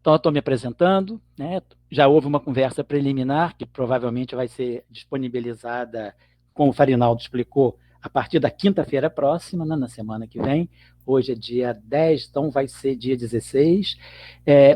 Então, eu estou me apresentando, né? Já houve uma conversa preliminar, que provavelmente vai ser disponibilizada, como o Farinaldo explicou, a partir da quinta-feira próxima, né, na semana que vem. Hoje é dia 10, então vai ser dia 16.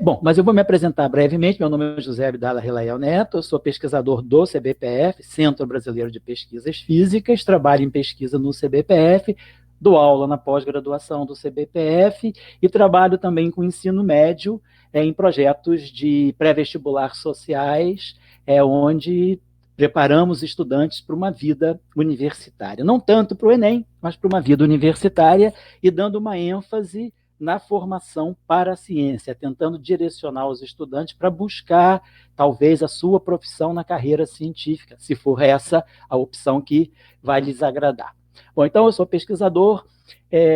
Bom, mas eu vou me apresentar brevemente. Meu nome é José Abdala Relayel Neto, eu sou pesquisador do CBPF, Centro Brasileiro de Pesquisas Físicas, trabalho em pesquisa no CBPF, dou aula na pós-graduação do CBPF e trabalho também com ensino médio, em projetos de pré-vestibular sociais, onde preparamos estudantes para uma vida universitária. Não tanto para o Enem, mas para uma vida universitária e dando uma ênfase na formação para a ciência, tentando direcionar os estudantes para buscar, talvez, a sua profissão na carreira científica, se for essa a opção que vai lhes agradar. Bom, então eu sou pesquisador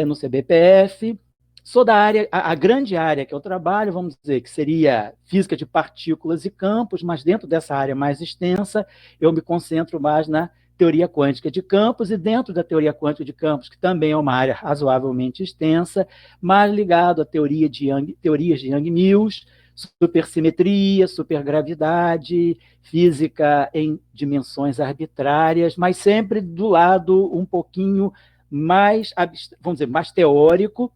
no CBPF, sou da área, a grande área que eu trabalho, vamos dizer, que seria física de partículas e campos, mas dentro dessa área mais extensa, eu me concentro mais na teoria quântica de campos, e dentro da teoria quântica de campos, que também é uma área razoavelmente extensa, mais ligado à teorias de Young-Mills, supersimetria, supergravidade, física em dimensões arbitrárias, mas sempre do lado um pouquinho mais, vamos dizer, mais teórico,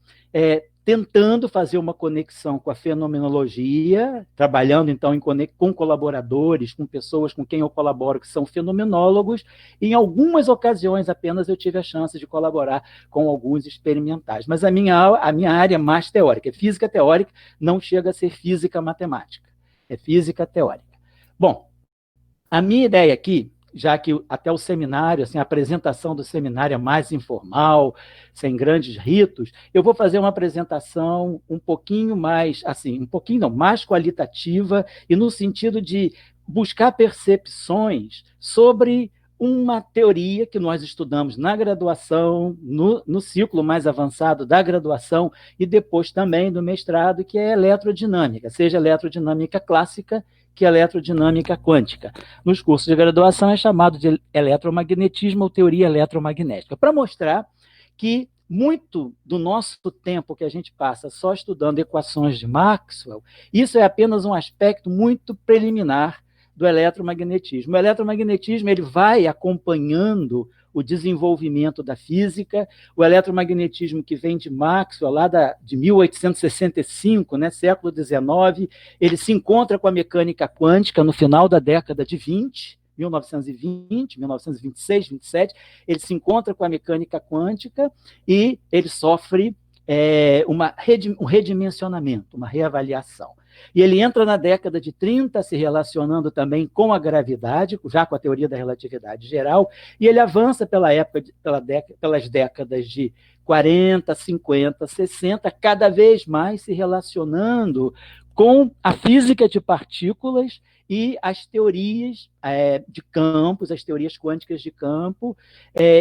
tentando fazer uma conexão com a fenomenologia, trabalhando, então, com colaboradores, com pessoas com quem eu colaboro, que são fenomenólogos, e em algumas ocasiões apenas eu tive a chance de colaborar com alguns experimentais. Mas a minha área é mais teórica, é física teórica, não chega a ser física matemática, é física teórica. Bom, a minha ideia aqui, já que até o seminário, assim, a apresentação do seminário é mais informal, sem grandes ritos, eu vou fazer uma apresentação um pouquinho mais, assim, um pouquinho não, mais qualitativa, e no sentido de buscar percepções sobre uma teoria que nós estudamos na graduação, no ciclo mais avançado da graduação, e depois também do mestrado, que é a eletrodinâmica, seja eletrodinâmica clássica, que é eletrodinâmica quântica. Nos cursos de graduação é chamado de eletromagnetismo ou teoria eletromagnética, para mostrar que muito do nosso tempo que a gente passa só estudando equações de Maxwell, isso é apenas um aspecto muito preliminar do eletromagnetismo. O eletromagnetismo ele vai acompanhando o desenvolvimento da física, o eletromagnetismo que vem de Maxwell, lá de 1865, né, século XIX, ele se encontra com a mecânica quântica no final da década de 20, 1920, 1926, 27, ele se encontra com a mecânica quântica e ele sofre um redimensionamento, uma reavaliação. E ele entra na década de 30, se relacionando também com a gravidade, já com a teoria da relatividade geral, e ele avança pelas décadas de 40, 50, 60, cada vez mais se relacionando com a física de partículas e as teorias de campos, as teorias quânticas de campo,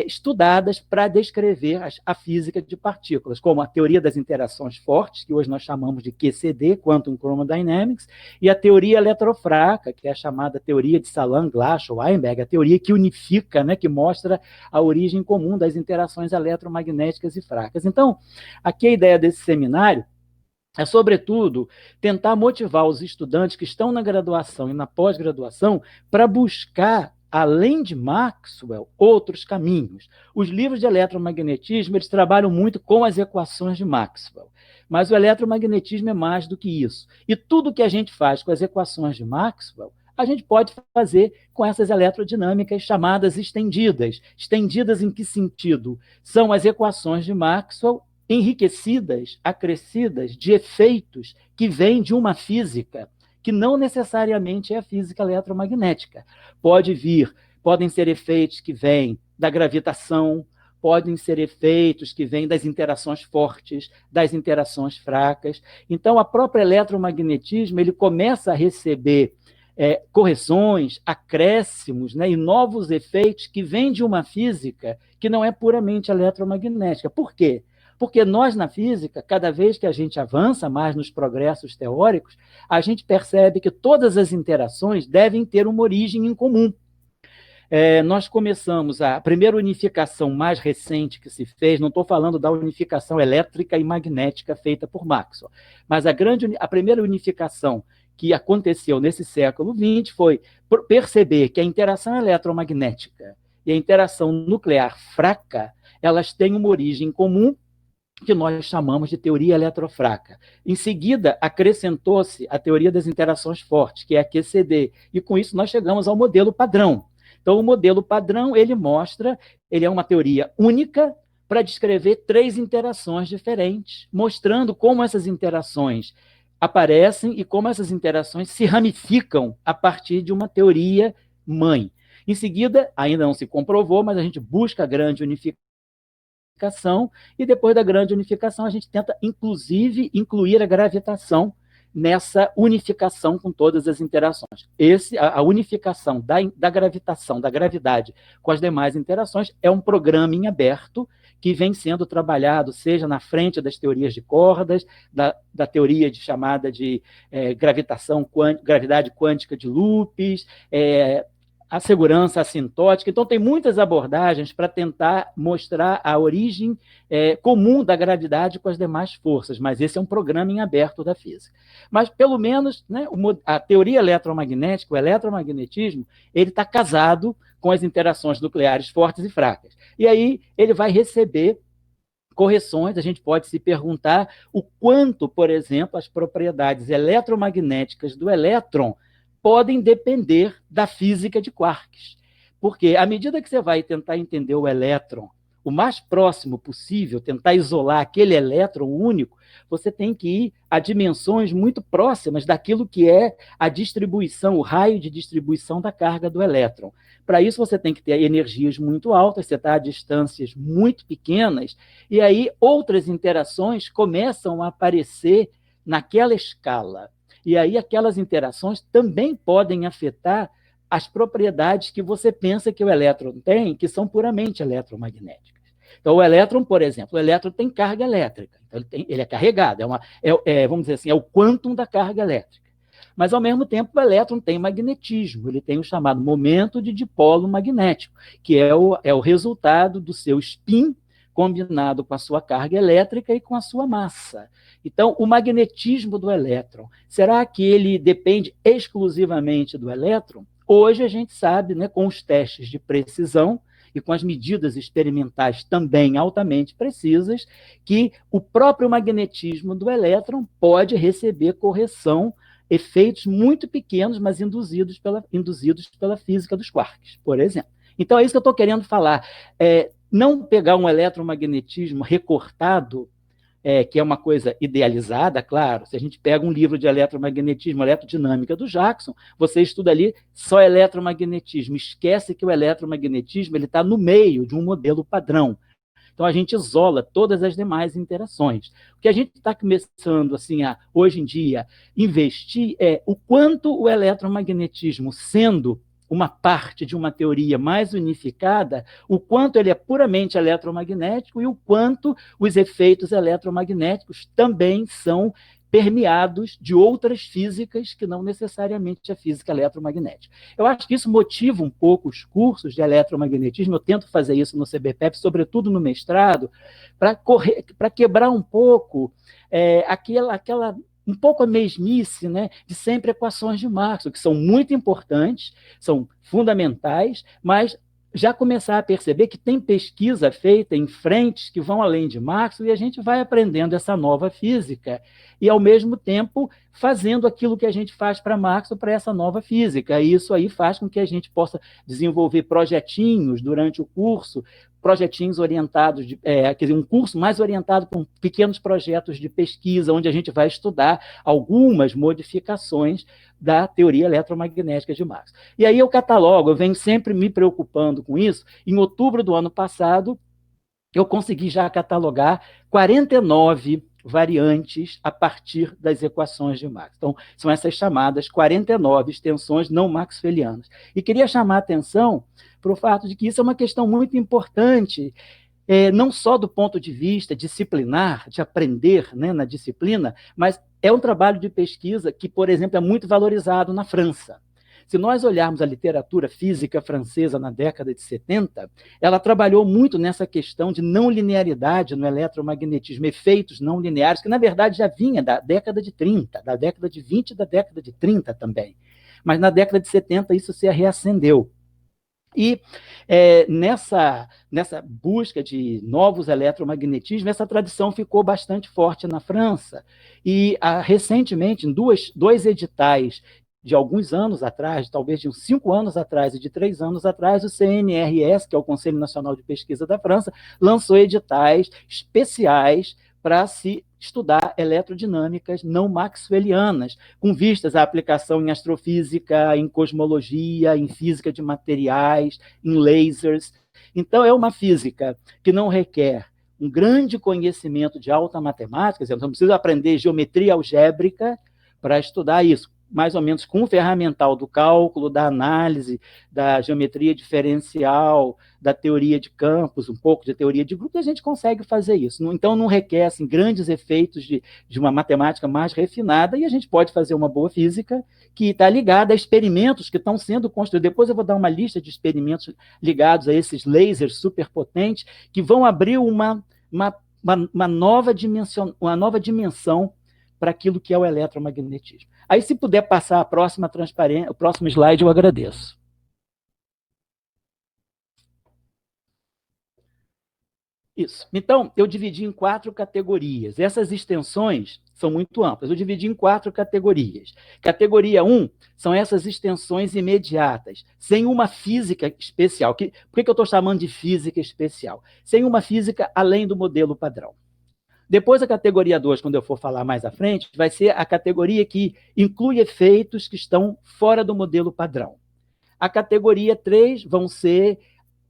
estudadas para descrever a física de partículas, como a teoria das interações fortes, que hoje nós chamamos de QCD, Quantum Chromodynamics, e a teoria eletrofraca, que é a chamada teoria de Salam, Glashow, Weinberg, a teoria que unifica, né, que mostra a origem comum das interações eletromagnéticas e fracas. Então, aqui a ideia desse seminário é, sobretudo, tentar motivar os estudantes que estão na graduação e na pós-graduação para buscar, além de Maxwell, outros caminhos. Os livros de eletromagnetismo eles trabalham muito com as equações de Maxwell, mas o eletromagnetismo é mais do que isso. E tudo que a gente faz com as equações de Maxwell, a gente pode fazer com essas eletrodinâmicas chamadas estendidas. Estendidas em que sentido? São as equações de Maxwell enriquecidas, acrescidas de efeitos que vêm de uma física que não necessariamente é a física eletromagnética. Podem ser efeitos que vêm da gravitação, podem ser efeitos que vêm das interações fortes, das interações fracas. Então, a própria eletromagnetismo ele começa a receber correções, acréscimos, né, e novos efeitos que vêm de uma física que não é puramente eletromagnética. Por quê? Porque nós, na física, cada vez que a gente avança mais nos progressos teóricos, a gente percebe que todas as interações devem ter uma origem em comum. nós começamos a primeira unificação mais recente que se fez, não estou falando da unificação elétrica e magnética feita por Maxwell, mas a primeira unificação que aconteceu nesse século XX foi perceber que a interação eletromagnética e a interação nuclear fraca, elas têm uma origem comum que nós chamamos de teoria eletrofraca. Em seguida, acrescentou-se a teoria das interações fortes, que é a QCD, e com isso nós chegamos ao modelo padrão. Então, o modelo padrão, ele é uma teoria única para descrever 3 interações diferentes, mostrando como essas interações aparecem e como essas interações se ramificam a partir de uma teoria mãe. Em seguida, ainda não se comprovou, mas a gente busca a grande unificação, e depois da grande unificação a gente tenta, inclusive, incluir a gravitação nessa unificação com todas as interações. A unificação da gravitação, da gravidade com as demais interações é um programa em aberto que vem sendo trabalhado, seja na frente das teorias de cordas, da teoria chamada de gravidade quântica de loops, a segurança assintótica. Então, tem muitas abordagens para tentar mostrar a origem comum da gravidade com as demais forças, mas esse é um programa em aberto da física. Mas, pelo menos, né, a teoria eletromagnética, o eletromagnetismo, ele está casado com as interações nucleares fortes e fracas. E aí ele vai receber correções. A gente pode se perguntar o quanto, por exemplo, as propriedades eletromagnéticas do elétron podem depender da física de quarks. Porque, à medida que você vai tentar entender o elétron o mais próximo possível, tentar isolar aquele elétron único, você tem que ir a dimensões muito próximas daquilo que é a distribuição, o raio de distribuição da carga do elétron. Para isso, você tem que ter energias muito altas, você está a distâncias muito pequenas, e aí outras interações começam a aparecer naquela escala. E aí aquelas interações também podem afetar as propriedades que você pensa que o elétron tem, que são puramente eletromagnéticas. Então, o elétron, por exemplo, o elétron tem carga elétrica, então ele é carregado, vamos dizer assim, é o quantum da carga elétrica. Mas, ao mesmo tempo, o elétron tem magnetismo, ele tem o chamado momento de dipolo magnético, que é o resultado do seu spin combinado com a sua carga elétrica e com a sua massa. Então, o magnetismo do elétron, será que ele depende exclusivamente do elétron? Hoje a gente sabe, né, com os testes de precisão e com as medidas experimentais também altamente precisas, que o próprio magnetismo do elétron pode receber correção, efeitos muito pequenos, mas induzidos pela física dos quarks, por exemplo. Então, é isso que eu estou querendo falar. Não pegar um eletromagnetismo recortado, que é uma coisa idealizada, claro. Se a gente pega um livro de eletromagnetismo, eletrodinâmica do Jackson, você estuda ali só eletromagnetismo, esquece que o eletromagnetismo está no meio de um modelo padrão. Então, a gente isola todas as demais interações. O que a gente está começando, assim, hoje em dia, investir é o quanto o eletromagnetismo, sendo uma parte de uma teoria mais unificada, o quanto ele é puramente eletromagnético e o quanto os efeitos eletromagnéticos também são permeados de outras físicas que não necessariamente a física eletromagnética. Eu acho que isso motiva um pouco os cursos de eletromagnetismo, eu tento fazer isso no CBPEP, sobretudo no mestrado, para quebrar um pouco um pouco a mesmice, né, de sempre equações de Maxwell, que são muito importantes, são fundamentais, mas já começar a perceber que tem pesquisa feita em frentes que vão além de Maxwell e a gente vai aprendendo essa nova física e, ao mesmo tempo, fazendo aquilo que a gente faz para Maxwell para essa nova física. E isso aí faz com que a gente possa desenvolver projetinhos durante o curso, projetinhos orientados, quer dizer, um curso mais orientado com pequenos projetos de pesquisa, onde a gente vai estudar algumas modificações da teoria eletromagnética de Maxwell. E aí eu catalogo, eu venho sempre me preocupando com isso. Em outubro do ano passado, eu consegui já catalogar 49 variantes a partir das equações de Maxwell. Então, são essas chamadas 49 extensões não maxwellianas. E queria chamar a atenção para o fato de que isso é uma questão muito importante, não só do ponto de vista disciplinar, de aprender, né, na disciplina, mas é um trabalho de pesquisa que, por exemplo, é muito valorizado na França. se nós olharmos a literatura física francesa na década de 70, ela trabalhou muito nessa questão de não linearidade no eletromagnetismo, efeitos não lineares, que na verdade já vinha da década de 30, da década de 20 e da década de 30 também. Mas na década de 70 isso se reacendeu. E nessa busca de novos eletromagnetismos, essa tradição ficou bastante forte na França. E recentemente, em dois editais de alguns anos atrás, talvez de uns 5 anos atrás e de 3 anos atrás, o CNRS, que é o Conselho Nacional de Pesquisa da França, lançou editais especiais para se estudar eletrodinâmicas não maxwellianas, com vistas à aplicação em astrofísica, em cosmologia, em física de materiais, em lasers. Então, é uma física que não requer um grande conhecimento de alta matemática, você não precisa aprender geometria algébrica para estudar isso, mais ou menos com o ferramental do cálculo, da análise, da geometria diferencial, da teoria de campos, um pouco de teoria de grupos, a gente consegue fazer isso. Então, não requer assim, grandes efeitos de uma matemática mais refinada, e a gente pode fazer uma boa física que está ligada a experimentos que estão sendo construídos. Depois eu vou dar uma lista de experimentos ligados a esses lasers superpotentes que vão abrir uma nova dimensão para aquilo que é o eletromagnetismo. Aí, se puder passar a próxima transparência, o próximo slide, eu agradeço. Isso. Então, eu dividi em 4 categorias. Essas extensões são muito amplas. Eu dividi em 4 categorias. Categoria 1 são essas extensões imediatas, sem uma física especial. Por que eu estou chamando de física especial? Sem uma física além do modelo padrão. Depois, a categoria 2, quando eu for falar mais à frente, vai ser a categoria que inclui efeitos que estão fora do modelo padrão. A categoria 3 vão ser,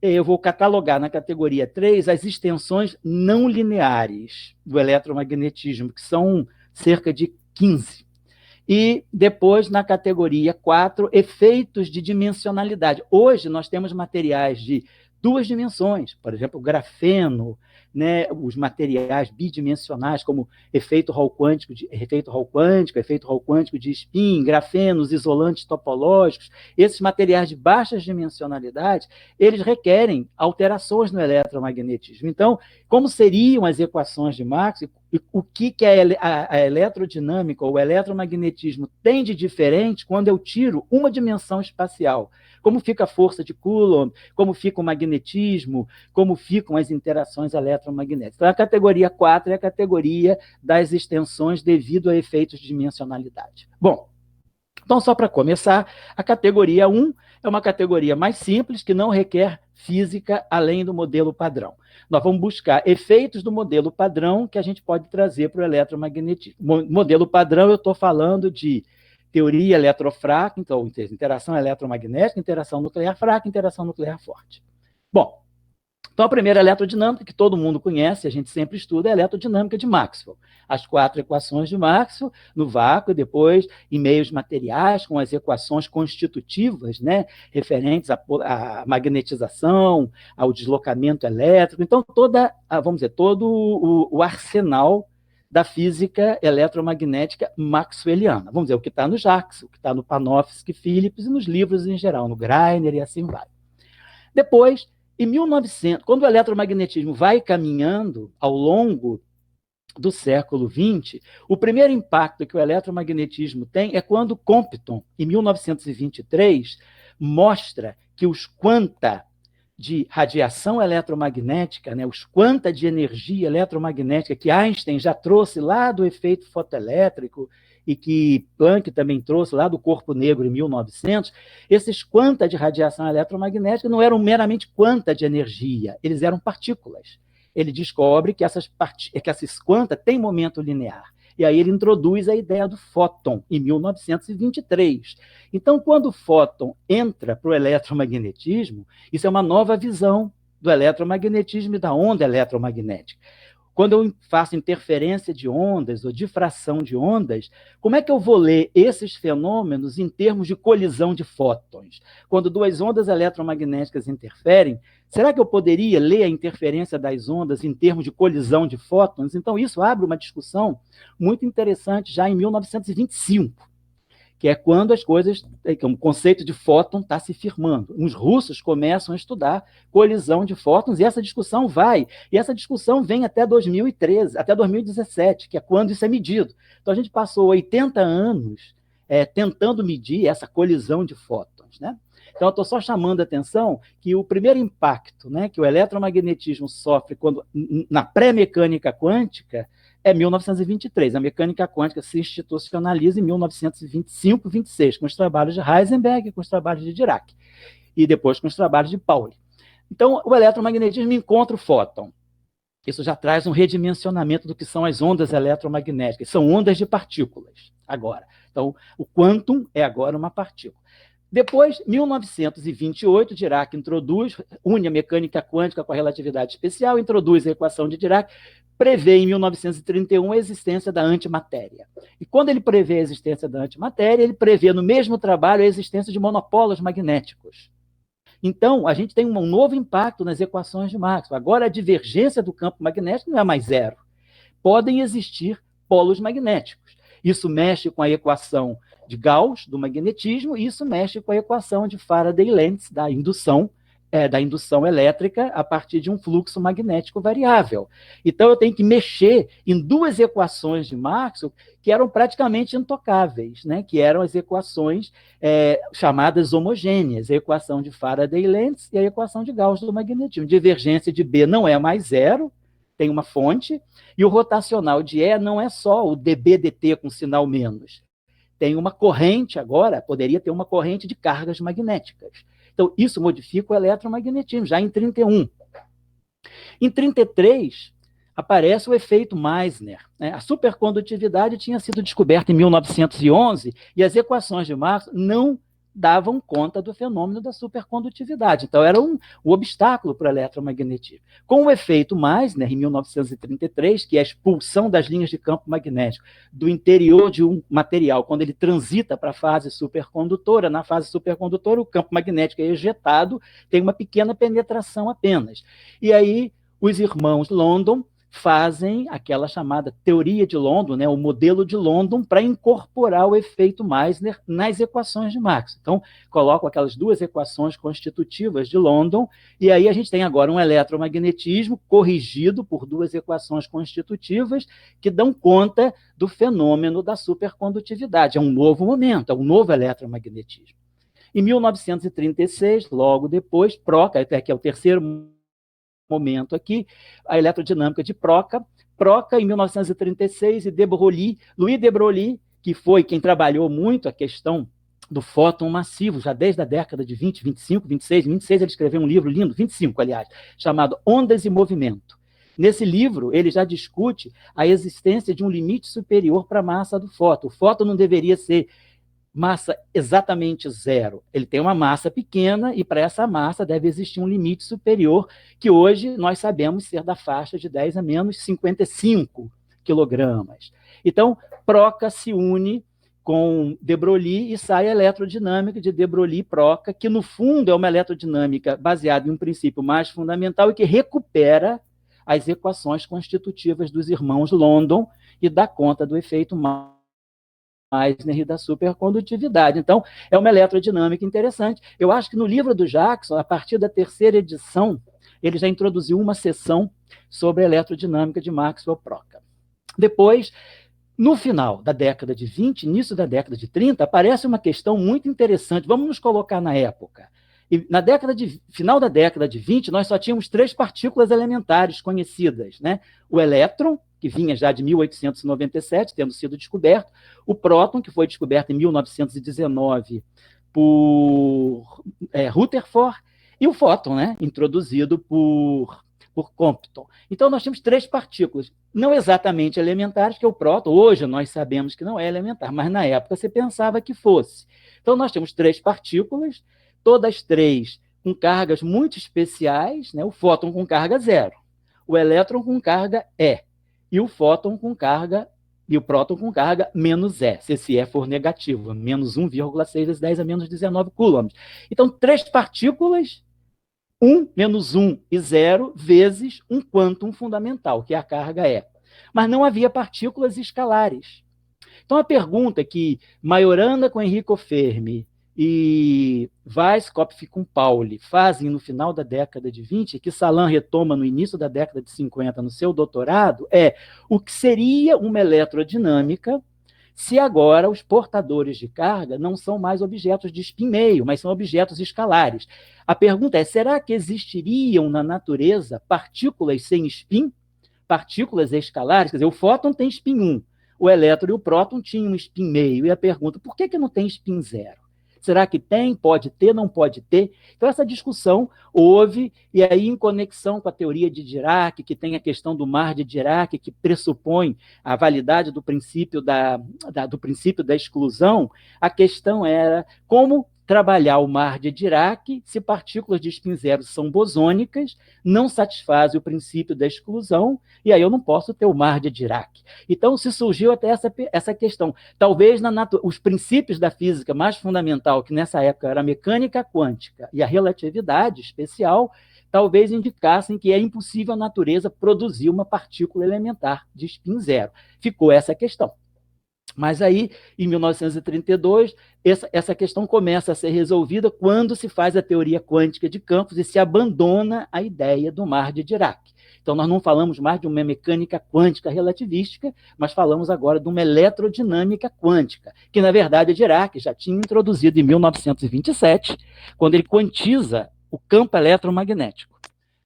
eu vou catalogar na categoria 3 as extensões não lineares do eletromagnetismo, que são cerca de 15. E depois, na categoria 4, efeitos de dimensionalidade. Hoje, nós temos materiais de 2 dimensões, por exemplo, o grafeno, né, os materiais bidimensionais, como efeito Hall quântico, efeito Hall quântico de spin, grafenos, isolantes topológicos. Esses materiais de baixas dimensionalidades, eles requerem alterações no eletromagnetismo. Então, como seriam as equações de Maxwell, o que a eletrodinâmica ou o eletromagnetismo tem de diferente quando eu tiro uma dimensão espacial? Como fica a força de Coulomb, como fica o magnetismo, como ficam as interações eletromagnéticas. Então, a categoria 4 é a categoria das extensões devido a efeitos de dimensionalidade. Bom, então, só para começar, a categoria 1 é uma categoria mais simples, que não requer física além do modelo padrão. Nós vamos buscar efeitos do modelo padrão que a gente pode trazer para o eletromagnetismo. Modelo padrão, eu estou falando de teoria eletrofraca, então, interação eletromagnética, interação nuclear fraca, interação nuclear forte. Bom, então a primeira eletrodinâmica, que todo mundo conhece, a gente sempre estuda, é a eletrodinâmica de Maxwell. As 4 equações de Maxwell, no vácuo, e depois em meios materiais, com as equações constitutivas, né, referentes à magnetização, ao deslocamento elétrico. Então, todo o arsenal da física eletromagnética maxwelliana. Vamos dizer, o que está no Jacques, o que está no Panofsky Phillips e nos livros em geral, no Greiner e assim vai. Depois, em 1900, quando o eletromagnetismo vai caminhando ao longo do século XX, o primeiro impacto que o eletromagnetismo tem é quando Compton, em 1923, mostra que os quanta de radiação eletromagnética, né, os quanta de energia eletromagnética que Einstein já trouxe lá do efeito fotoelétrico e que Planck também trouxe lá do corpo negro em 1900, esses quanta de radiação eletromagnética não eram meramente quanta de energia, eles eram partículas. Ele descobre que esses quanta têm momento linear. E aí ele introduz a ideia do fóton, em 1923. Então, quando o fóton entra para o eletromagnetismo, isso é uma nova visão do eletromagnetismo e da onda eletromagnética. Quando eu faço interferência de ondas ou difração de ondas, como é que eu vou ler esses fenômenos em termos de colisão de fótons? Quando 2 ondas eletromagnéticas interferem, será que eu poderia ler a interferência das ondas em termos de colisão de fótons? Então, isso abre uma discussão muito interessante já em 1925, que é quando as coisas, o conceito de fóton está se firmando. Os russos começam a estudar colisão de fótons, e essa discussão vem até 2013, até 2017, que é quando isso é medido. Então, a gente passou 80 anos tentando medir essa colisão de fótons, né? Então, eu estou só chamando a atenção que o primeiro impacto, né, que o eletromagnetismo sofre na pré-mecânica quântica é 1923. A mecânica quântica se institucionaliza em 1925, 26, com os trabalhos de Heisenberg, com os trabalhos de Dirac, e depois com os trabalhos de Pauli. Então, o eletromagnetismo encontra o fóton. Isso já traz um redimensionamento do que são as ondas eletromagnéticas. São ondas de partículas, agora. Então, o quantum é agora uma partícula. Depois, 1928, Dirac une a mecânica quântica com a relatividade especial, introduz a equação de Dirac, prevê em 1931 a existência da antimatéria. E quando ele prevê a existência da antimatéria, ele prevê no mesmo trabalho a existência de monopolos magnéticos. Então, a gente tem um novo impacto nas equações de Maxwell. Agora, a divergência do campo magnético não é mais zero. Podem existir polos magnéticos. Isso mexe com a equação de Gauss, do magnetismo, e isso mexe com a equação de Faraday-Lentz, da indução elétrica a partir de um fluxo magnético variável. Então, eu tenho que mexer em duas equações de Maxwell que eram praticamente intocáveis, né? Que eram as equações chamadas homogêneas, a equação de Faraday-Lentz e a equação de Gauss do magnetismo. Divergência de B não é mais zero, tem uma fonte, e o rotacional de E não é só o dB/dt com sinal menos. Tem uma corrente agora, poderia ter uma corrente de cargas magnéticas. Então, isso modifica o eletromagnetismo, já em 31. Em 33, aparece o efeito Meissner, né? A supercondutividade tinha sido descoberta em 1911 e as equações de Maxwell não davam conta do fenômeno da supercondutividade. Então, era um obstáculo para o eletromagnetismo. Com o efeito Meissner, em 1933, que é a expulsão das linhas de campo magnético do interior de um material, quando ele transita para a fase supercondutora, na fase supercondutora, o campo magnético é ejetado, tem uma pequena penetração apenas. E aí, os irmãos London fazem aquela chamada teoria de London, né, o modelo de London, para incorporar o efeito Meissner nas equações de Maxwell. Então, colocam aquelas duas equações constitutivas de London, e aí a gente tem agora um eletromagnetismo corrigido por duas equações constitutivas que dão conta do fenômeno da supercondutividade. É um novo momento, é um novo eletromagnetismo. Em 1936, logo depois, Procca, que é o terceiro momento aqui, a eletrodinâmica de Procca, em 1936, e Louis de Broglie, que foi quem trabalhou muito a questão do fóton massivo, já desde a década de 20, 25, 26, em 26 ele escreveu um livro lindo, 25, aliás, chamado Ondas e Movimento. Nesse livro, ele já discute a existência de um limite superior para a massa do fóton. O fóton não deveria ser massa exatamente zero. Ele tem uma massa pequena e para essa massa deve existir um limite superior que hoje nós sabemos ser da faixa de 10 a menos 55 quilogramas. Então, Procca se une com de Broglie e sai a eletrodinâmica de Broglie e Procca, que no fundo é uma eletrodinâmica baseada em um princípio mais fundamental e que recupera as equações constitutivas dos irmãos London e dá conta do efeito Meissner e da supercondutividade. Então, é uma eletrodinâmica interessante. Eu acho que no livro do Jackson, a partir da terceira edição, ele já introduziu uma seção sobre a eletrodinâmica de Maxwell-Procca. Depois, no final da década de 20, início da década de 30, aparece uma questão muito interessante. Vamos nos colocar na época. E final da década de 20, nós só tínhamos 3 partículas elementares conhecidas, né? O elétron, que vinha já de 1897, tendo sido descoberto, o próton, que foi descoberto em 1919 por Rutherford, e o fóton, né, introduzido por Compton. Então, nós temos 3 partículas, não exatamente elementares, que é o próton. Hoje nós sabemos que não é elementar, mas na época você pensava que fosse. Então, nós temos 3 partículas, todas 3 com cargas muito especiais, né? O fóton com carga 0, o elétron com carga E, e o fóton com carga, e o próton com carga menos E, se esse E for negativo, menos 1,6 vezes 10 a menos 19 coulombs. Então, 3 partículas, 1, menos 1 e 0, vezes um quantum fundamental, que é a carga E. Mas não havia partículas escalares. Então, a pergunta que Majorana com Enrico Fermi e Weisskopf com Pauli fazem no final da década de 20, que Salan retoma no início da década de 50 no seu doutorado, é o que seria uma eletrodinâmica se agora os portadores de carga não são mais objetos de spin meio, mas são objetos escalares. A pergunta é, será que existiriam na natureza partículas sem spin? Partículas escalares? Quer dizer, o fóton tem spin 1, o elétron e o próton tinham um spin meio. E a pergunta, por que não tem spin 0? Será que tem? Pode ter? Não pode ter? Então, essa discussão houve, e aí, em conexão com a teoria de Dirac, que tem a questão do mar de Dirac, que pressupõe a validade do princípio da exclusão, a questão era como trabalhar o mar de Dirac se partículas de spin 0 são bosônicas, não satisfazem o princípio da exclusão, e aí eu não posso ter o mar de Dirac. Então, se surgiu até essa questão. Talvez os princípios da física mais fundamental, que nessa época era a mecânica quântica e a relatividade especial, talvez indicassem que é impossível a natureza produzir uma partícula elementar de spin 0. Ficou essa questão. Mas aí, em 1932, essa questão começa a ser resolvida quando se faz a teoria quântica de campos e se abandona a ideia do mar de Dirac. Então, nós não falamos mais de uma mecânica quântica relativística, mas falamos agora de uma eletrodinâmica quântica, que, na verdade, Dirac já tinha introduzido em 1927, quando ele quantiza o campo eletromagnético,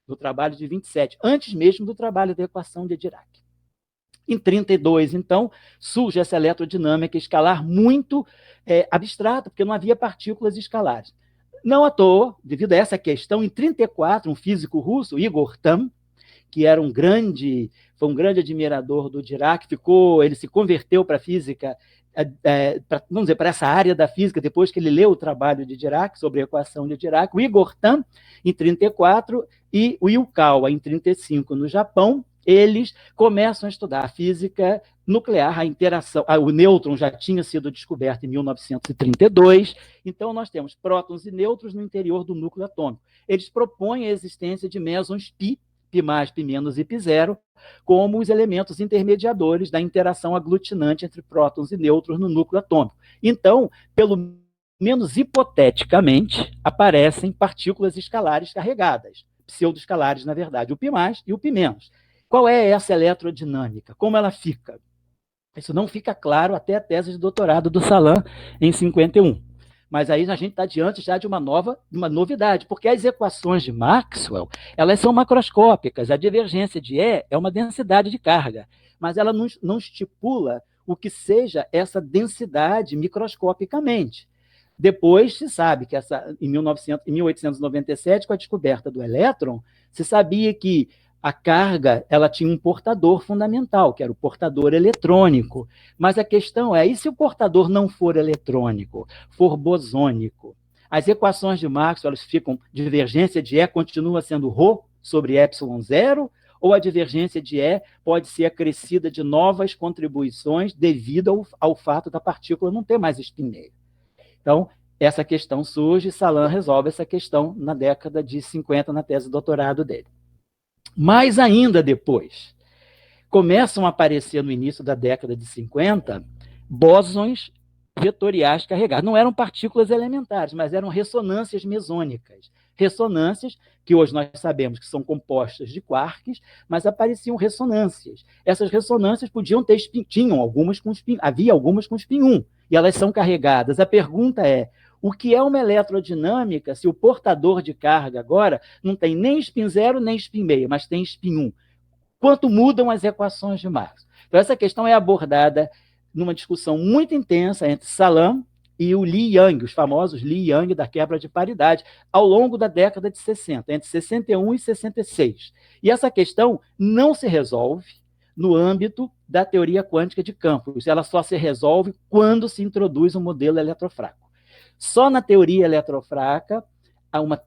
do trabalho de 27, antes mesmo do trabalho da equação de Dirac. Em 32, então, surge essa eletrodinâmica escalar muito abstrata, porque não havia partículas escalares. Não à toa, devido a essa questão, em 34, um físico russo, Igor Tamm, que era foi um grande admirador do Dirac, ele se converteu para a física, vamos dizer, para essa área da física, depois que ele leu o trabalho de Dirac, sobre a equação de Dirac, o Igor Tamm, em 34, e o Yukawa, em 35, no Japão, eles começam a estudar a física nuclear, a interação. O nêutron já tinha sido descoberto em 1932, então nós temos prótons e nêutrons no interior do núcleo atômico. Eles propõem a existência de mesons π, π mais, π menos e π zero, como os elementos intermediadores da interação aglutinante entre prótons e nêutrons no núcleo atômico. Então, pelo menos hipoteticamente, aparecem partículas escalares carregadas, pseudoescalares, na verdade, o π mais e o π menos. Qual é essa eletrodinâmica? Como ela fica? Isso não fica claro até a tese de doutorado do Salan, em 51. Mas aí a gente está diante já de uma novidade, porque as equações de Maxwell, elas são macroscópicas. A divergência de E é uma densidade de carga, mas ela não estipula o que seja essa densidade microscopicamente. Depois se sabe que em 1897, com a descoberta do elétron, se sabia que a carga ela tinha um portador fundamental, que era o portador eletrônico. Mas a questão é, e se o portador não for eletrônico, for bosônico? As equações de Maxwell elas ficam, divergência de E continua sendo ρ sobre ε0, ou a divergência de E pode ser acrescida de novas contribuições devido ao fato da partícula não ter mais spin meio. Então, essa questão surge, Salan resolve essa questão na década de 50, na tese de doutorado dele. Mais ainda depois, começam a aparecer no início da década de 50 bósons vetoriais carregados. Não eram partículas elementares, mas eram ressonâncias mesônicas. Ressonâncias que hoje nós sabemos que são compostas de quarks, mas apareciam ressonâncias. Essas ressonâncias podiam ter spin, havia algumas com spin 1, e elas são carregadas. A pergunta é, o que é uma eletrodinâmica se o portador de carga agora não tem nem spin 0 nem spin meio, mas tem spin 1? Quanto mudam as equações de Maxwell? Então, essa questão é abordada numa discussão muito intensa entre Salan e o Li Yang, os famosos Li Yang da quebra de paridade, ao longo da década de 60, entre 61 e 66. E essa questão não se resolve no âmbito da teoria quântica de campos. Ela só se resolve quando se introduz um modelo eletrofraco. Só na teoria eletrofraca,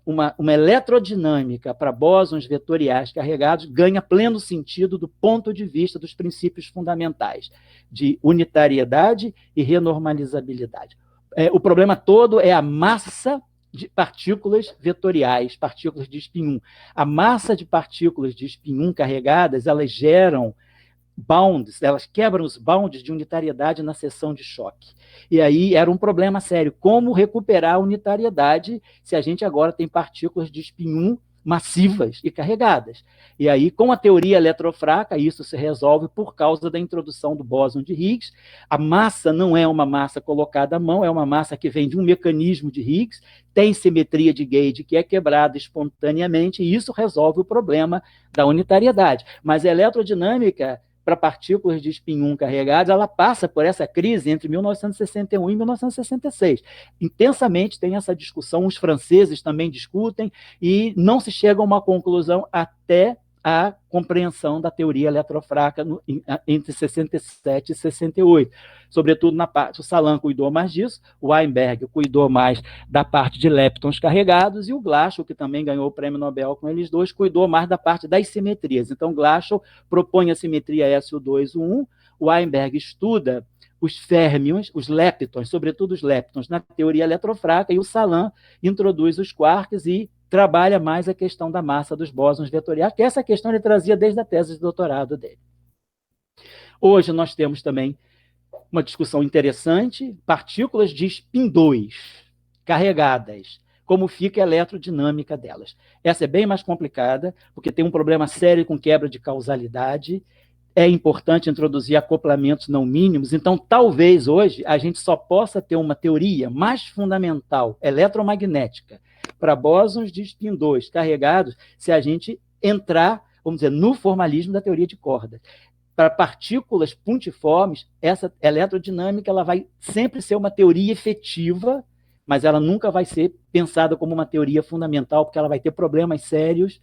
uma eletrodinâmica para bósons vetoriais carregados ganha pleno sentido do ponto de vista dos princípios fundamentais de unitariedade e renormalizabilidade. O problema todo é a massa de partículas vetoriais, partículas de spin 1. A massa de partículas de spin 1 carregadas, elas geram bounds, elas quebram os bounds de unitariedade na seção de choque. E aí era um problema sério. Como recuperar a unitariedade se a gente agora tem partículas de spin 1 massivas e carregadas? E aí, com a teoria eletrofraca, isso se resolve por causa da introdução do bóson de Higgs. A massa não é uma massa colocada à mão, é uma massa que vem de um mecanismo de Higgs, tem simetria de Gauge que é quebrada espontaneamente, e isso resolve o problema da unitariedade. Mas a eletrodinâmica para partículas de spin 1 carregadas, ela passa por essa crise entre 1961 e 1966. Intensamente tem essa discussão, os franceses também discutem, e não se chega a uma conclusão até a compreensão da teoria eletrofraca entre 67 e 68. Sobretudo na parte, o Salan cuidou mais disso, o Weinberg cuidou mais da parte de leptons carregados, e o Glashow, que também ganhou o prêmio Nobel com eles dois, cuidou mais da parte das simetrias. Então, Glashow propõe a simetria SO2-1, o Weinberg estuda os férmions, os leptons, sobretudo os leptons, na teoria eletrofraca, e o Salan introduz os quarks e trabalha mais a questão da massa dos bósons vetoriais, que essa questão ele trazia desde a tese de doutorado dele. Hoje nós temos também uma discussão interessante, partículas de spin 2 carregadas, como fica a eletrodinâmica delas. Essa é bem mais complicada, porque tem um problema sério com quebra de causalidade, é importante introduzir acoplamentos não mínimos, então talvez hoje a gente só possa ter uma teoria mais fundamental, eletromagnética, para bósons de spin 2 carregados, se a gente entrar, vamos dizer, no formalismo da teoria de cordas. Para partículas puntiformes, essa eletrodinâmica ela vai sempre ser uma teoria efetiva, mas ela nunca vai ser pensada como uma teoria fundamental, porque ela vai ter problemas sérios.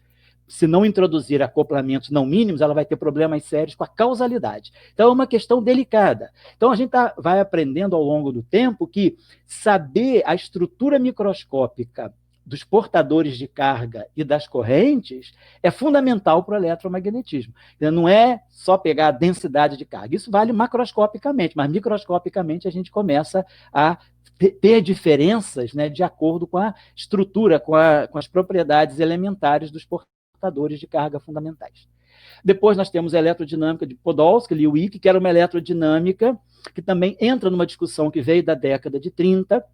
Se não introduzir acoplamentos não mínimos, ela vai ter problemas sérios com a causalidade. Então, é uma questão delicada. Então, a gente vai aprendendo ao longo do tempo que saber a estrutura microscópica dos portadores de carga e das correntes é fundamental para o eletromagnetismo. Não é só pegar a densidade de carga. Isso vale macroscopicamente, mas microscopicamente a gente começa a ter diferenças, né, de acordo com a estrutura, com as propriedades elementares dos portadores de carga fundamentais. Depois nós temos a eletrodinâmica de Podolsky, Lewick, que era uma eletrodinâmica que também entra numa discussão que veio da década de 30,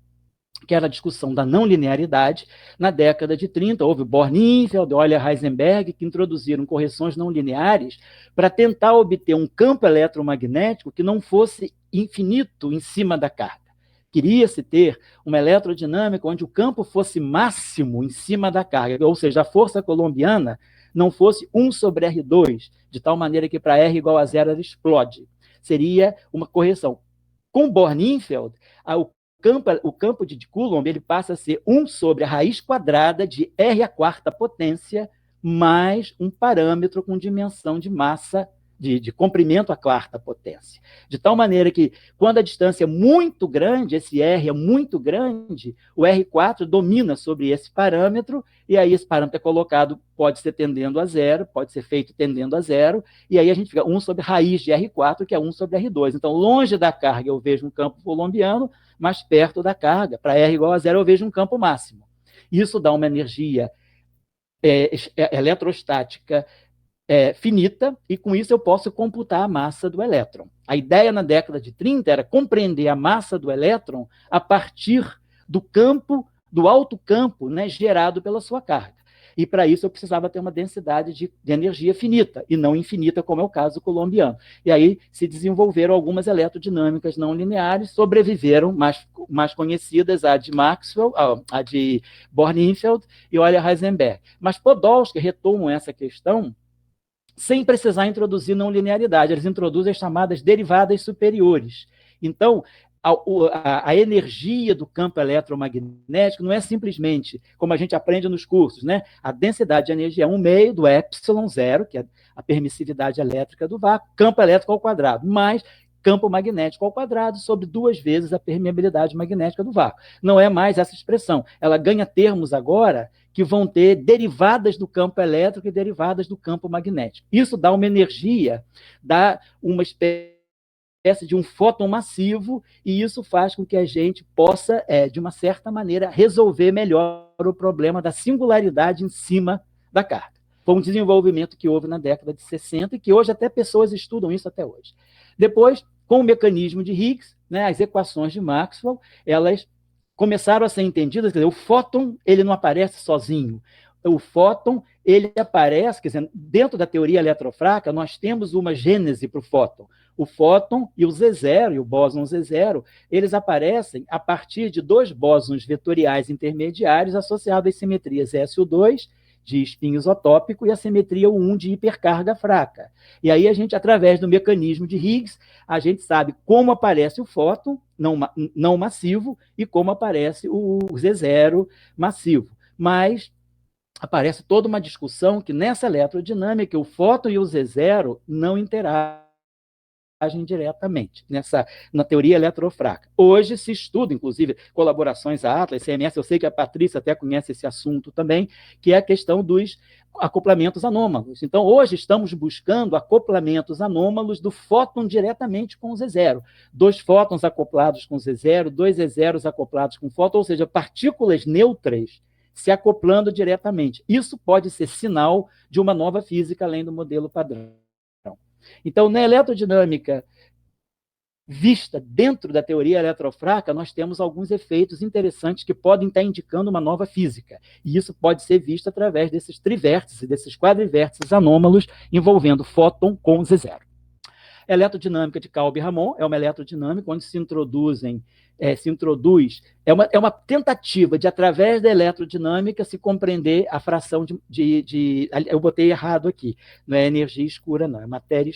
que era a discussão da não linearidade. Na década de 30, houve Born-Infeld, Euler Heisenberg, que introduziram correções não lineares para tentar obter um campo eletromagnético que não fosse infinito em cima da carga. Queria-se ter uma eletrodinâmica onde o campo fosse máximo em cima da carga, ou seja, a força colombiana não fosse 1 sobre R2, de tal maneira que para R igual a 0 ela explode. Seria uma correção. Com Born-Infeld, o campo de Coulomb ele passa a ser 1 sobre a raiz quadrada de R à quarta potência mais um parâmetro com dimensão de massa, de comprimento à quarta potência. De tal maneira que, quando a distância é muito grande, esse R é muito grande, o R4 domina sobre esse parâmetro, e aí esse parâmetro é colocado, pode ser tendendo a 0, pode ser feito tendendo a 0, e aí a gente fica 1 sobre raiz de R4, que é 1 sobre R2. Então, longe da carga eu vejo um campo colombiano, mais perto da carga, para R igual a 0 eu vejo um campo máximo. Isso dá uma energia eletrostática finita, e com isso eu posso computar a massa do elétron. A ideia na década de 30 era compreender a massa do elétron a partir do campo, do alto campo, né, gerado pela sua carga. E para isso eu precisava ter uma densidade de energia finita, e não infinita, como é o caso colombiano. E aí se desenvolveram algumas eletrodinâmicas não lineares, sobreviveram, mais conhecidas, a de Maxwell, a de Born-Infeld e Euler Heisenberg. Mas Podolsky retomam essa questão sem precisar introduzir não linearidade. Eles introduzem as chamadas derivadas superiores. Então, a energia do campo eletromagnético não é simplesmente, como a gente aprende nos cursos, né? A densidade de energia é 1/2 do ε0, que é a permissividade elétrica do vácuo, campo elétrico ao quadrado, mais campo magnético ao quadrado sobre 2 vezes a permeabilidade magnética do vácuo. Não é mais essa expressão. Ela ganha termos agora que vão ter derivadas do campo elétrico e derivadas do campo magnético. Isso dá uma energia, dá uma espécie de um fóton massivo, e isso faz com que a gente possa, de uma certa maneira, resolver melhor o problema da singularidade em cima da carga. Foi um desenvolvimento que houve na década de 60 e que hoje até pessoas estudam isso até hoje. Depois, com o mecanismo de Higgs, né, as equações de Maxwell, elas começaram a ser entendidas, quer dizer, o fóton ele não aparece sozinho. O fóton ele aparece, quer dizer, dentro da teoria eletrofraca, nós temos uma gênese para o fóton. O fóton e o Z0, e o bóson Z0, eles aparecem a partir de dois bósons vetoriais intermediários associados às simetrias SO2, de spin isotópico, e a simetria U1 de hipercarga fraca. E aí a gente, através do mecanismo de Higgs, a gente sabe como aparece o fóton não massivo e como aparece o Z0 massivo. Mas aparece toda uma discussão que nessa eletrodinâmica o fóton e o Z0 não interagem diretamente na teoria eletrofraca. Hoje se estuda, inclusive, colaborações a Atlas, CMS, eu sei que a Patrícia até conhece esse assunto também, que é a questão dos acoplamentos anômalos. Então, hoje estamos buscando acoplamentos anômalos do fóton diretamente com o Z0. Dois fótons acoplados com o Z0, dois Z0s acoplados com o fóton, ou seja, partículas neutras se acoplando diretamente. Isso pode ser sinal de uma nova física além do modelo padrão. Então, na eletrodinâmica vista dentro da teoria eletrofraca, nós temos alguns efeitos interessantes que podem estar indicando uma nova física. E isso pode ser visto através desses trivértices, desses quadrivértices anômalos envolvendo fóton com Z0. A eletrodinâmica de Calbi-Ramon é uma eletrodinâmica onde se introduz é uma tentativa de, através da eletrodinâmica, se compreender a fração eu botei errado aqui, não é energia escura, não, é matéria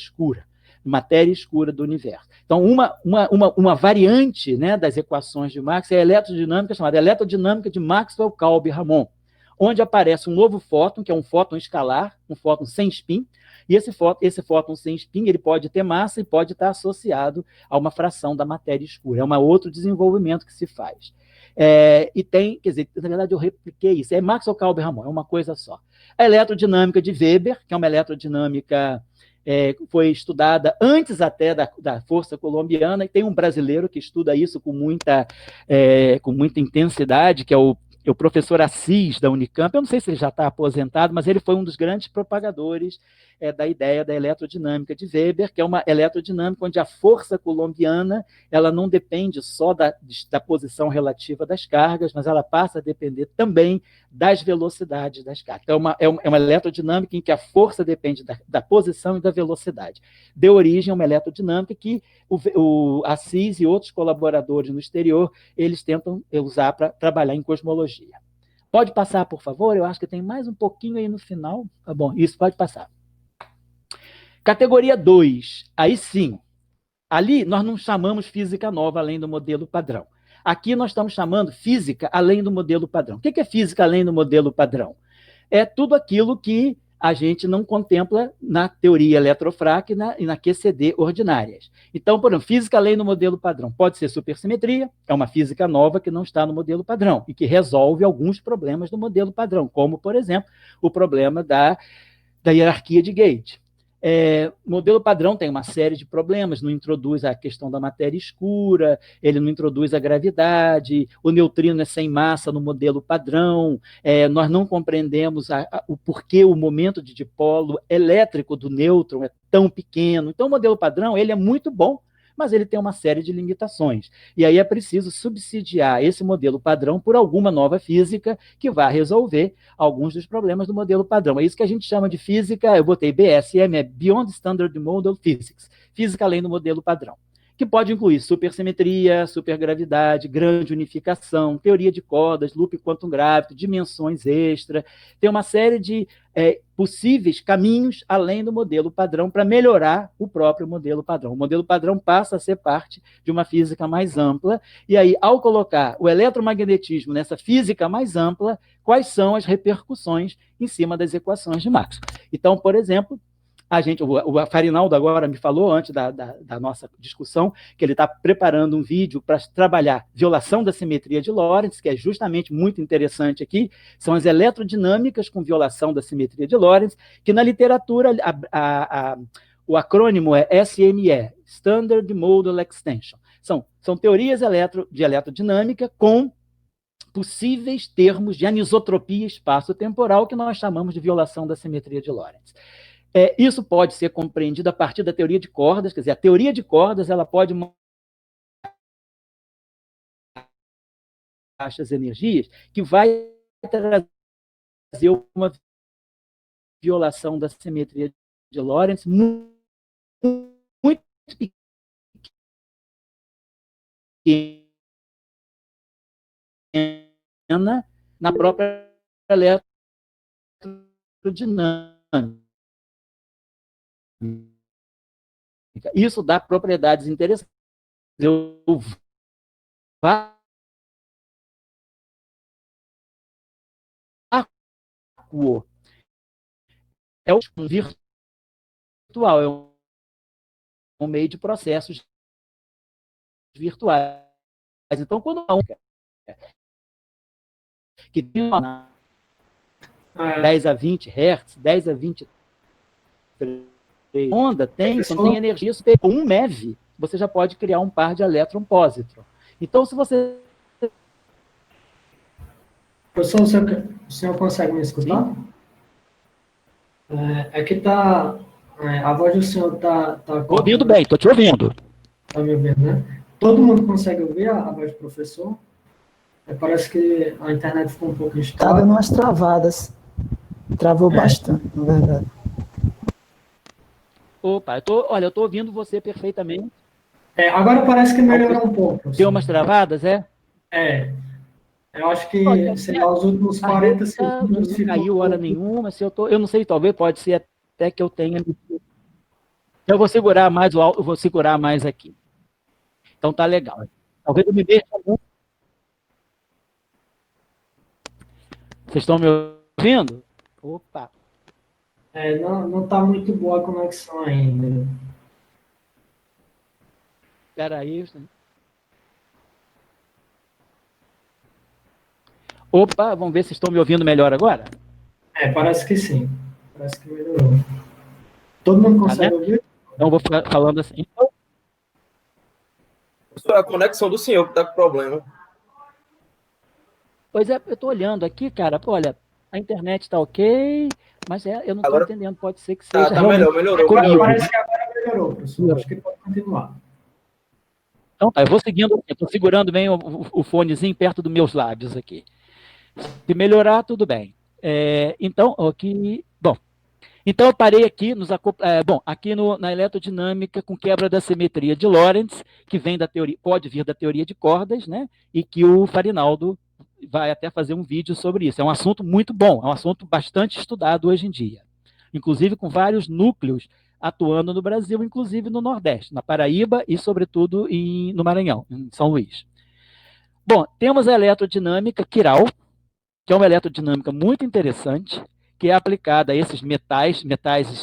escura do universo. Então, uma variante, né, das equações de Maxwell é a eletrodinâmica chamada eletrodinâmica de Maxwell-Calbi-Ramon, onde aparece um novo fóton, que é um fóton escalar, um fóton sem spin, e esse fóton sem spin ele pode ter massa e pode estar associado a uma fração da matéria escura. É um outro desenvolvimento que se faz. E tem, quer dizer, na verdade eu repliquei isso, é Maxwell-Calbi-Ramon, é uma coisa só. A eletrodinâmica de Weber, que é uma eletrodinâmica foi estudada antes até da força colombiana, e tem um brasileiro que estuda isso com muita intensidade, que é o professor Assis, da Unicamp. Eu não sei se ele já está aposentado, mas ele foi um dos grandes propagadores da ideia da eletrodinâmica de Weber, que é uma eletrodinâmica onde a força coulombiana ela não depende só da posição relativa das cargas, mas ela passa a depender também das velocidades das cargas. Então, é uma eletrodinâmica em que a força depende da posição e da velocidade. Deu origem a uma eletrodinâmica que o Assis e outros colaboradores no exterior eles tentam usar para trabalhar em cosmologia. Pode passar, por favor? Eu acho que tem mais um pouquinho aí no final. Tá bom, isso, pode passar. Categoria 2, aí sim. Ali nós não chamamos física nova além do modelo padrão. Aqui nós estamos chamando física além do modelo padrão. O que é física além do modelo padrão? É tudo aquilo que a gente não contempla na teoria eletrofraca e na QCD ordinárias. Então, por exemplo, física além do modelo padrão pode ser supersimetria, é uma física nova que não está no modelo padrão e que resolve alguns problemas do modelo padrão, como, por exemplo, o problema da hierarquia de gate. O modelo padrão tem uma série de problemas, não introduz a questão da matéria escura, ele não introduz a gravidade, o neutrino é sem massa no modelo padrão, nós não compreendemos o porquê o momento de dipolo elétrico do nêutron é tão pequeno. Então, o modelo padrão ele é muito bom, mas ele tem uma série de limitações. E aí é preciso subsidiar esse modelo padrão por alguma nova física que vá resolver alguns dos problemas do modelo padrão. É isso que a gente chama de física, eu botei BSM, é Beyond Standard Model Physics, física além do modelo padrão, que pode incluir supersimetria, supergravidade, grande unificação, teoria de cordas, loop quantum gravity, dimensões extra, tem uma série de possíveis caminhos além do modelo padrão para melhorar o próprio modelo padrão. O modelo padrão passa a ser parte de uma física mais ampla, e aí, ao colocar o eletromagnetismo nessa física mais ampla, quais são as repercussões em cima das equações de Maxwell? Então, por exemplo, o Farinaldo agora me falou, antes da nossa discussão, que ele está preparando um vídeo para trabalhar violação da simetria de Lorentz, que é justamente muito interessante aqui, são as eletrodinâmicas com violação da simetria de Lorentz, que na literatura o acrônimo é SME, Standard Model Extension. São teorias de eletrodinâmica com possíveis termos de anisotropia espaço-temporal, que nós chamamos de violação da simetria de Lorentz. Isso pode ser compreendido a partir da teoria de cordas, quer dizer, a teoria de cordas ela pode baixas energias, que vai trazer uma violação da simetria de Lorentz muito pequena na própria eletrodinâmica. Isso dá propriedades interessantes. Eu vácuo é o virtual, é um meio de processos virtuais. Então, quando a que tem 10 a 20 Hz, 10 a 20 onda tem energia super, com 1 MeV, você já pode criar um par de elétron-pósitron. Então, se você... Professor, o senhor consegue me escutar? Aqui está... a voz do senhor está... Estou ouvindo bem, estou te ouvindo. Está me ouvindo, né? Todo mundo consegue ouvir a voz do professor? Parece que a internet ficou um pouco instável. Está dando umas travadas. Travou bastante, na verdade. Opa, eu estou ouvindo você perfeitamente. Agora parece que melhorou um pouco. Professor. Deu umas travadas, é? Eu acho que, sei lá, os últimos 40 segundos... Não caiu hora nenhuma, eu não sei, talvez pode ser até que eu tenha... Eu vou segurar mais o alto, eu vou segurar mais aqui. Então tá legal. Talvez eu me mexa muito. Vocês estão me ouvindo? Opa! Não está muito boa a conexão ainda. Espera aí. Opa, vamos ver se estão me ouvindo melhor agora? Parece que sim. Parece que melhorou. Todo mundo consegue ouvir? Então, vou ficar falando assim. A conexão do senhor que está com problema. Pois é, eu estou olhando aqui, cara. Olha, a internet está ok, mas eu não estou entendendo. Pode ser que seja. Tá melhorou. Parece que agora melhorou, professor. Acho que pode continuar. Então tá, eu vou seguindo, eu estou segurando bem o fonezinho perto dos meus lábios aqui. Se melhorar, tudo bem. Então, aqui. Bom. Então, eu parei aqui, aqui na eletrodinâmica com quebra da simetria de Lorentz, que vem da teoria, pode vir da teoria de cordas, né? E que o Farinaldo vai até fazer um vídeo sobre isso. É um assunto muito bom, é um assunto bastante estudado hoje em dia. Inclusive com vários núcleos atuando no Brasil, inclusive no Nordeste, na Paraíba e, sobretudo, no Maranhão, em São Luís. Bom, temos a eletrodinâmica quiral, que é uma eletrodinâmica muito interessante, que é aplicada a esses metais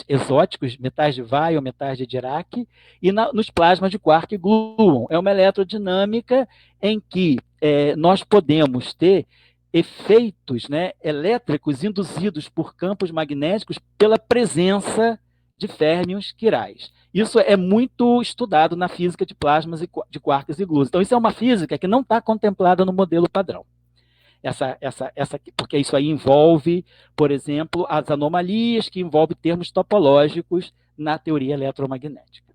exóticos, metais de Weyl, metais de Dirac, e nos plasmas de quark e gluon. É uma eletrodinâmica em que nós podemos ter efeitos, né, elétricos induzidos por campos magnéticos pela presença de férmions quirais. Isso é muito estudado na física de plasmas de quarks e gluons. Então, isso é uma física que não está contemplada no modelo padrão. Porque isso aí envolve, por exemplo, as anomalias que envolvem termos topológicos na teoria eletromagnética.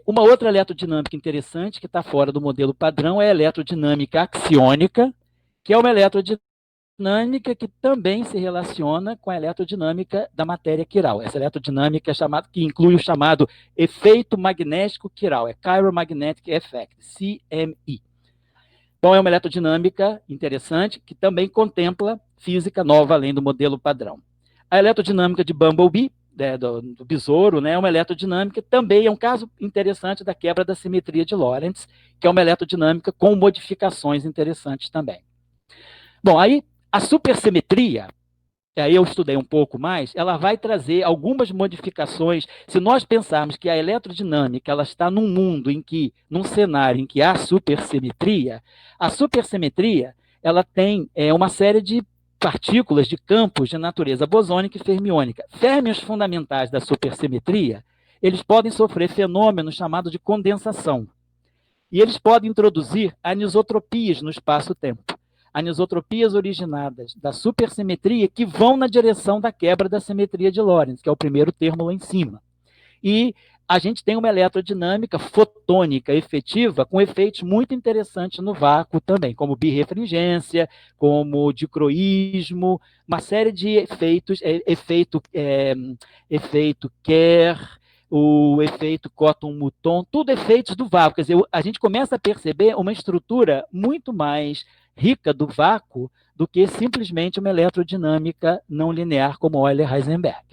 Uma outra eletrodinâmica interessante que está fora do modelo padrão é a eletrodinâmica axiônica, que é uma eletrodinâmica que também se relaciona com a eletrodinâmica da matéria quiral. Essa eletrodinâmica que inclui o chamado efeito magnético quiral, Chiromagnetic Effect, CME. Então, é uma eletrodinâmica interessante que também contempla física nova além do modelo padrão. A eletrodinâmica de Bumblebee, do besouro, né, é uma eletrodinâmica que também é um caso interessante da quebra da simetria de Lorentz, que é uma eletrodinâmica com modificações interessantes também. Bom, aí a supersimetria, aí eu estudei um pouco mais, ela vai trazer algumas modificações. Se nós pensarmos que a eletrodinâmica ela está num cenário em que há supersimetria, a supersimetria ela tem uma série de partículas de campos de natureza bosônica e fermiônica. Férmions fundamentais da supersimetria, eles podem sofrer fenômenos chamados de condensação. E eles podem introduzir anisotropias no espaço-tempo. Anisotropias originadas da supersimetria que vão na direção da quebra da simetria de Lorentz, que é o primeiro termo lá em cima. E a gente tem uma eletrodinâmica fotônica efetiva com efeitos muito interessantes no vácuo também, como birrefringência, como dicroísmo, uma série de efeitos, efeito Kerr, o efeito Cotton-Mouton, tudo efeitos do vácuo. Quer dizer, a gente começa a perceber uma estrutura muito mais rica do vácuo do que simplesmente uma eletrodinâmica não linear como Euler-Heisenberg.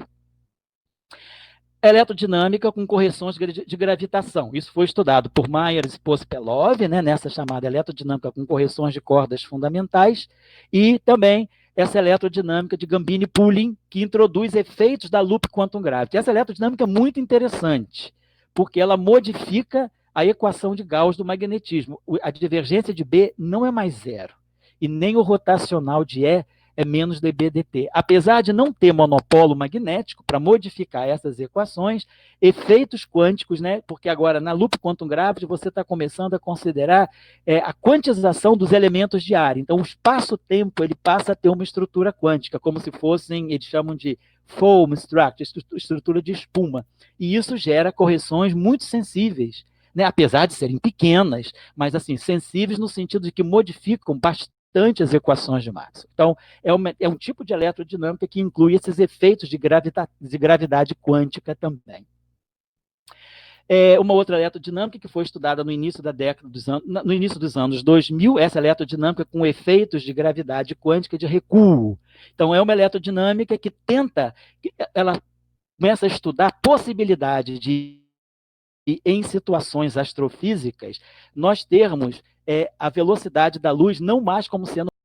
Eletrodinâmica com correções de gravitação. Isso foi estudado por Myers e Pospelov, né, nessa chamada eletrodinâmica com correções de cordas fundamentais, e também essa eletrodinâmica de Gambini-Pulling, que introduz efeitos da loop quantum gravity. Essa eletrodinâmica é muito interessante, porque ela modifica a equação de Gauss do magnetismo. A divergência de B não é mais zero, e nem o rotacional de E é menos dB dt. Apesar de não ter monopolo magnético para modificar essas equações, efeitos quânticos, né? Porque agora na loop quantum gravity você está começando a considerar a quantização dos elementos de área. Então o espaço-tempo ele passa a ter uma estrutura quântica, como se fossem, eles chamam de foam structure, estrutura de espuma. E isso gera correções muito sensíveis, né? Apesar de serem pequenas, mas assim, sensíveis no sentido de que modificam bastante as equações de Maxwell. Então, é um tipo de eletrodinâmica que inclui esses efeitos de gravidade quântica também. Uma outra eletrodinâmica que foi estudada no início da década no início dos anos 2000, essa eletrodinâmica com efeitos de gravidade quântica de recuo. Então, é uma eletrodinâmica que ela começa a estudar a possibilidade de, em situações astrofísicas, nós termos a velocidade da luz não mais como sendo